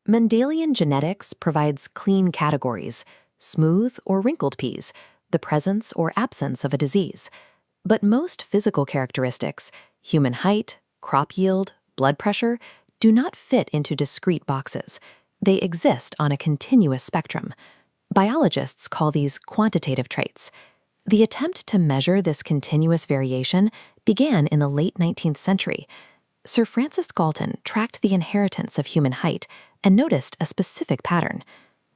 Mendelian genetics provides clean categories, smooth or wrinkled peas, the presence or absence of a disease. But most physical characteristics, human height, crop yield, blood pressure, do not fit into discrete boxes. They exist on a continuous spectrum. Biologists call these quantitative traits. The attempt to measure this continuous variation began in the late 19th century. Sir Francis Galton tracked the inheritance of human height and noticed a specific pattern.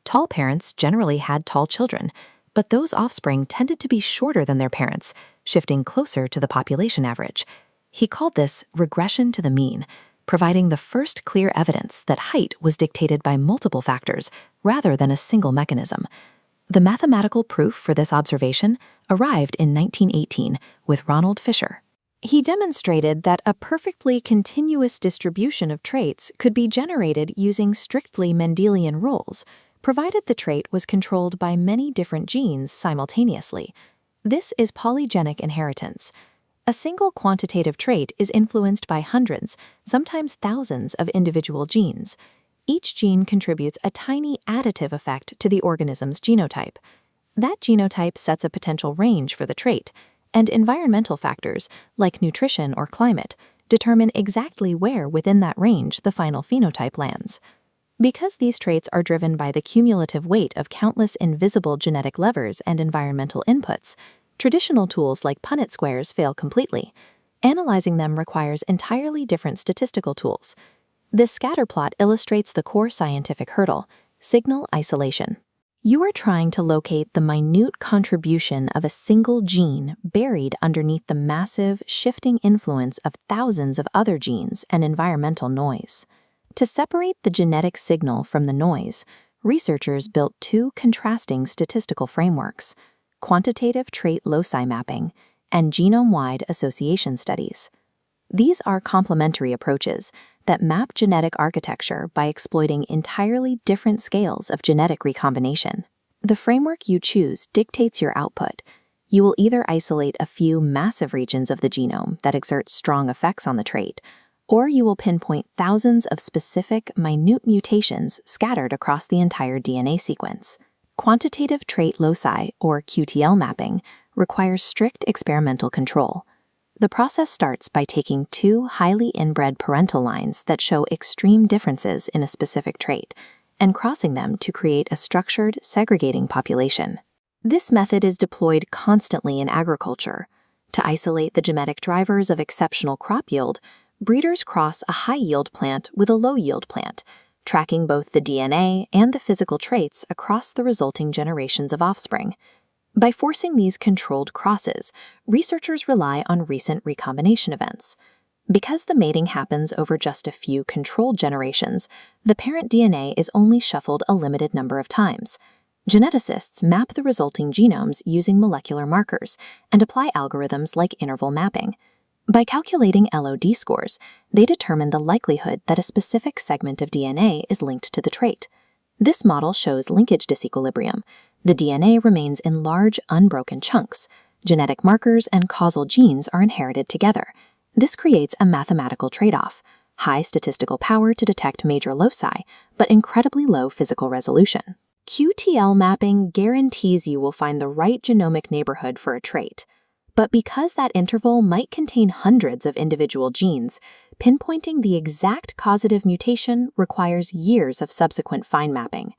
Tall parents generally had tall children, but those offspring tended to be shorter than their parents, shifting closer to the population average. He called this regression to the mean, providing the first clear evidence that height was dictated by multiple factors rather than a single mechanism. The mathematical proof for this observation arrived in 1918 with Ronald Fisher. He demonstrated that a perfectly continuous distribution of traits could be generated using strictly Mendelian rules, provided the trait was controlled by many different genes simultaneously. This is polygenic inheritance. A single quantitative trait is influenced by hundreds, sometimes thousands of individual genes. Each gene contributes a tiny additive effect to the organism's genotype. That genotype sets a potential range for the trait, and environmental factors, like nutrition or climate, determine exactly where within that range the final phenotype lands. Because these traits are driven by the cumulative weight of countless invisible genetic levers and environmental inputs, traditional tools like Punnett squares fail completely. Analyzing them requires entirely different statistical tools. This scatter plot illustrates the core scientific hurdle: signal isolation. You are trying to locate the minute contribution of a single gene buried underneath the massive, shifting influence of thousands of other genes and environmental noise. To separate the genetic signal from the noise, researchers built two contrasting statistical frameworks: Quantitative Trait Loci mapping and Genome-Wide Association Studies. These are complementary approaches that map genetic architecture by exploiting entirely different scales of genetic recombination. The framework you choose dictates your output. You will either isolate a few massive regions of the genome that exert strong effects on the trait, or you will pinpoint thousands of specific, minute mutations scattered across the entire DNA sequence. Quantitative Trait Loci, or QTL mapping, requires strict experimental control. The process starts by taking two highly inbred parental lines that show extreme differences in a specific trait and crossing them to create a structured, segregating population. This method is deployed constantly in agriculture. To isolate the genetic drivers of exceptional crop yield, breeders cross a high-yield plant with a low-yield plant, tracking both the DNA and the physical traits across the resulting generations of offspring. By forcing these controlled crosses, researchers rely on recent recombination events. Because the mating happens over just a few controlled generations, the parent DNA is only shuffled a limited number of times. Geneticists map the resulting genomes using molecular markers and apply algorithms like interval mapping. By calculating LOD scores, they determine the likelihood that a specific segment of DNA is linked to the trait. This model shows linkage disequilibrium. The DNA remains in large, unbroken chunks. Genetic markers and causal genes are inherited together. This creates a mathematical trade-off: high statistical power to detect major loci, but incredibly low physical resolution. QTL mapping guarantees you will find the right genomic neighborhood for a trait. But because that interval might contain hundreds of individual genes, pinpointing the exact causative mutation requires years of subsequent fine mapping.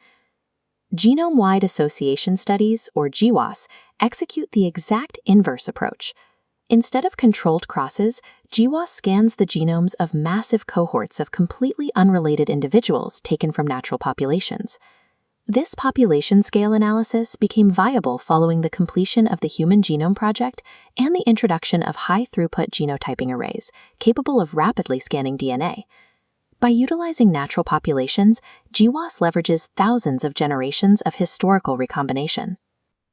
Genome-Wide Association Studies, or GWAS, execute the exact inverse approach. Instead of controlled crosses, GWAS scans the genomes of massive cohorts of completely unrelated individuals taken from natural populations. This population scale analysis became viable following the completion of the Human Genome Project and the introduction of high-throughput genotyping arrays capable of rapidly scanning DNA. By utilizing natural populations, GWAS leverages thousands of generations of historical recombination.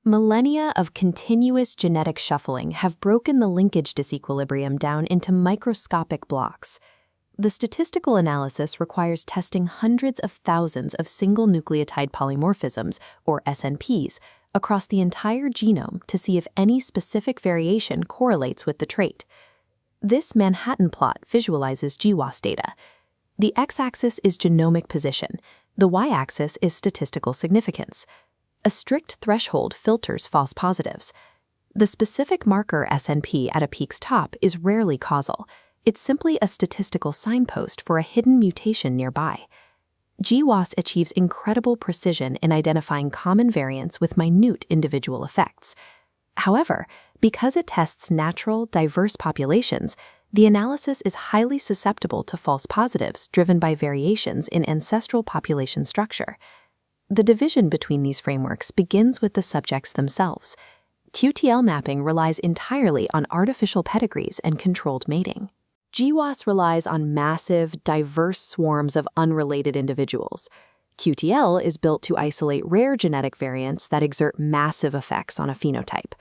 Millennia of continuous genetic shuffling have broken the linkage disequilibrium down into microscopic blocks. The statistical analysis requires testing hundreds of thousands of single nucleotide polymorphisms, or SNPs, across the entire genome to see if any specific variation correlates with the trait. This Manhattan plot visualizes GWAS data. The x-axis is genomic position. The y-axis is statistical significance. A strict threshold filters false positives. The specific marker SNP at a peak's top is rarely causal. It's simply a statistical signpost for a hidden mutation nearby. GWAS achieves incredible precision in identifying common variants with minute individual effects. However, because it tests natural, diverse populations, the analysis is highly susceptible to false positives driven by variations in ancestral population structure. The division between these frameworks begins with the subjects themselves. QTL mapping relies entirely on artificial pedigrees and controlled mating. GWAS relies on massive, diverse swarms of unrelated individuals. QTL is built to isolate rare genetic variants that exert massive effects on a phenotype.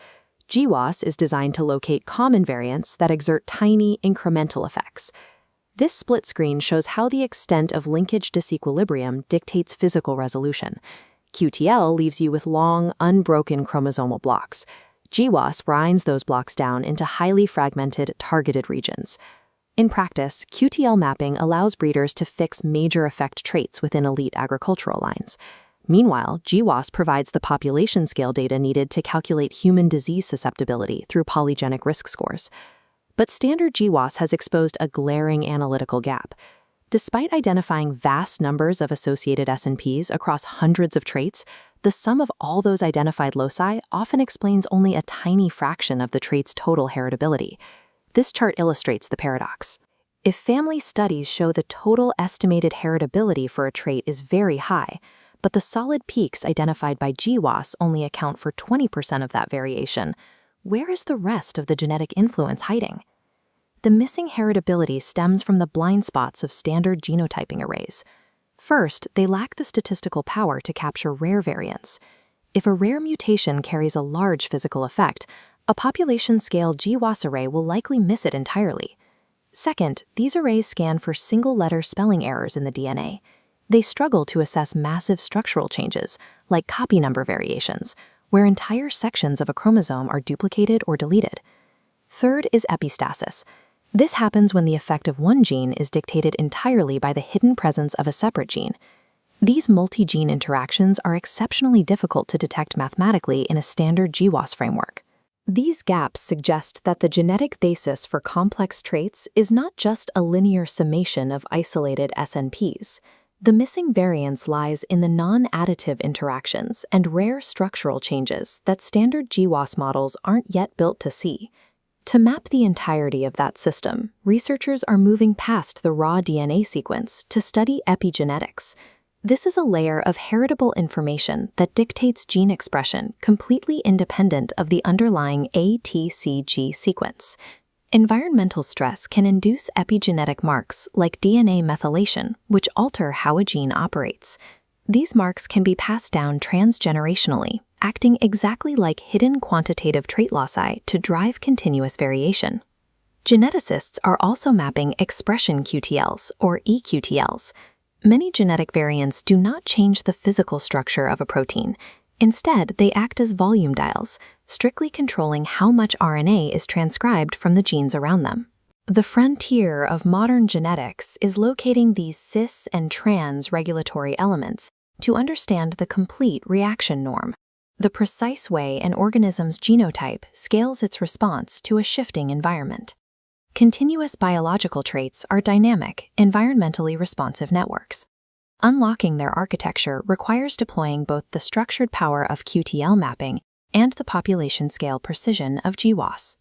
GWAS is designed to locate common variants that exert tiny, incremental effects. This split screen shows how the extent of linkage disequilibrium dictates physical resolution. QTL leaves you with long, unbroken chromosomal blocks. GWAS grinds those blocks down into highly fragmented, targeted regions. In practice, QTL mapping allows breeders to fix major effect traits within elite agricultural lines. Meanwhile, GWAS provides the population scale data needed to calculate human disease susceptibility through polygenic risk scores. But standard GWAS has exposed a glaring analytical gap. Despite identifying vast numbers of associated SNPs across hundreds of traits, the sum of all those identified loci often explains only a tiny fraction of the trait's total heritability. This chart illustrates the paradox. If family studies show the total estimated heritability for a trait is very high, but the solid peaks identified by GWAS only account for 20% of that variation, where is the rest of the genetic influence hiding? The missing heritability stems from the blind spots of standard genotyping arrays. First, they lack the statistical power to capture rare variants. If a rare mutation carries a large physical effect, a population-scale GWAS array will likely miss it entirely. Second, these arrays scan for single-letter spelling errors in the DNA. They struggle to assess massive structural changes, like copy number variations, where entire sections of a chromosome are duplicated or deleted. Third is epistasis. This happens when the effect of one gene is dictated entirely by the hidden presence of a separate gene. These multi-gene interactions are exceptionally difficult to detect mathematically in a standard GWAS framework. These gaps suggest that the genetic basis for complex traits is not just a linear summation of isolated SNPs. The missing variance lies in the non-additive interactions and rare structural changes that standard GWAS models aren't yet built to see. To map the entirety of that system, researchers are moving past the raw DNA sequence to study epigenetics. This is a layer of heritable information that dictates gene expression completely independent of the underlying ATCG sequence. Environmental stress can induce epigenetic marks like DNA methylation, which alter how a gene operates. These marks can be passed down transgenerationally, acting exactly like hidden quantitative trait loci to drive continuous variation. Geneticists are also mapping expression QTLs, or eQTLs. Many genetic variants do not change the physical structure of a protein. Instead, they act as volume dials, strictly controlling how much RNA is transcribed from the genes around them. The frontier of modern genetics is locating these cis and trans regulatory elements to understand the complete reaction norm, the precise way an organism's genotype scales its response to a shifting environment. Continuous biological traits are dynamic, environmentally responsive networks. Unlocking their architecture requires deploying both the structured power of QTL mapping and the population-scale precision of GWAS.